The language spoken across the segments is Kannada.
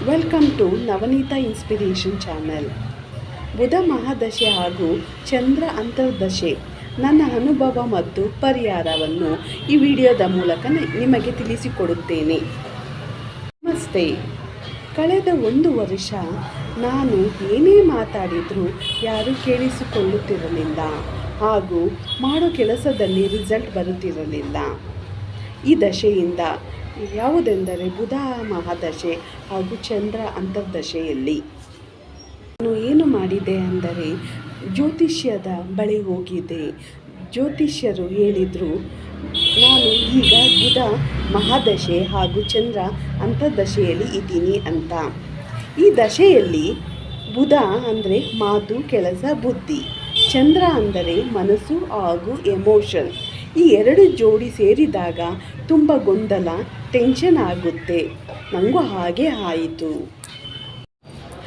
Welcome to Navaneetha inspiration channel. Budha ಮಹಾದಶೆ ಹಾಗೂ ಚಂದ್ರ ಅಂತರ್ದಶೆ ನನ್ನ ಅನುಭವ ಮತ್ತು ಪರಿಹಾರವನ್ನು ಈ ವಿಡಿಯೋದ ಮೂಲಕ ನಿಮಗೆ ತಿಳಿಸಿಕೊಡುತ್ತೇನೆ. ನಮಸ್ತೆ. ಕಳೆದ 1 ವರ್ಷ ನಾನು ಏನೇ ಮಾತಾಡಿದರೂ ಯಾರೂ ಕೇಳಿಸಿಕೊಳ್ಳುತ್ತಿರಲಿಲ್ಲ ಹಾಗೂ ಮಾಡೋ ಕೆಲಸದಲ್ಲಿ ರಿಸಲ್ಟ್ ಬರುತ್ತಿರಲಿಲ್ಲ. ಈ ದಶೆಯಿಂದ ಯಾವುದೆಂದರೆ ಬುಧ ಮಹಾದಶೆ ಹಾಗೂ ಚಂದ್ರ ಅಂತರ್ದಶೆಯಲ್ಲಿ ನಾನು ಏನು ಮಾಡಿದೆ ಅಂದರೆ ಜ್ಯೋತಿಷ್ಯದ ಬಳಿ ಹೋಗಿದ್ದೆ. ಜ್ಯೋತಿಷ್ಯರು ಹೇಳಿದರು, ನಾನು ಈಗ ಬುಧ ಮಹಾದಶೆ ಹಾಗೂ ಚಂದ್ರ ಅಂತರ್ದಶೆಯಲ್ಲಿ ಇದ್ದೀನಿ ಅಂತ. ಈ ದಶೆಯಲ್ಲಿ ಬುಧ ಅಂದರೆ ಮಾತು, ಕೆಲಸ, ಬುದ್ಧಿ, ಚಂದ್ರ ಅಂದರೆ ಮನಸ್ಸು ಹಾಗೂ ಎಮೋಷನ್. ಈ 2 ಜೋಡಿ ಸೇರಿದಾಗ ತುಂಬ ಗೊಂದಲ, ಟೆನ್ಷನ್ ಆಗುತ್ತೆ. ನನಗೂ ಹಾಗೆ ಆಯಿತು.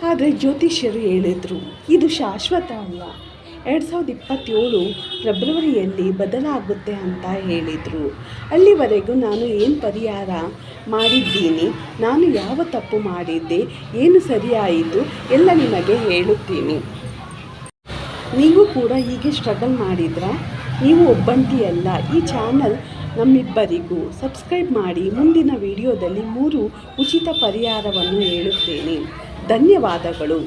ಆದರೆ ಜ್ಯೋತಿಷ್ಯರು ಹೇಳಿದರು, ಇದು ಶಾಶ್ವತ ಅಲ್ಲ, 2027 ಫೆಬ್ರವರಿಯಲ್ಲಿ ಬದಲಾಗುತ್ತೆ ಅಂತ ಹೇಳಿದರು. ಅಲ್ಲಿವರೆಗೂ ನಾನು ಏನು ಪರಿಹಾರ ಮಾಡಿದ್ದೀನಿ, ನಾನು ಯಾವ ತಪ್ಪು ಮಾಡಿದ್ದೆ, ಏನು ಸರಿಯಾಯಿತು ಎಲ್ಲ ನಿಮಗೆ ಹೇಳುತ್ತೀನಿ. ನೀವು ಕೂಡ ಹೀಗೆ ಸ್ಟ್ರಗಲ್ ಮಾಡಿದ್ರಾ? ನೀವು ಒಬ್ಬಂಟಿಯಲ್ಲ. ಈ ಚಾನಲ್ ನಮ್ಮಿಬ್ಬರಿಗೂ. ಸಬ್ಸ್ಕ್ರೈಬ್ ಮಾಡಿ. ಮುಂದಿನ ವಿಡಿಯೋದಲ್ಲಿ 3 ಉಚಿತ ಪರಿಹಾರವನ್ನು ಹೇಳುತ್ತೇನೆ. ಧನ್ಯವಾದಗಳು.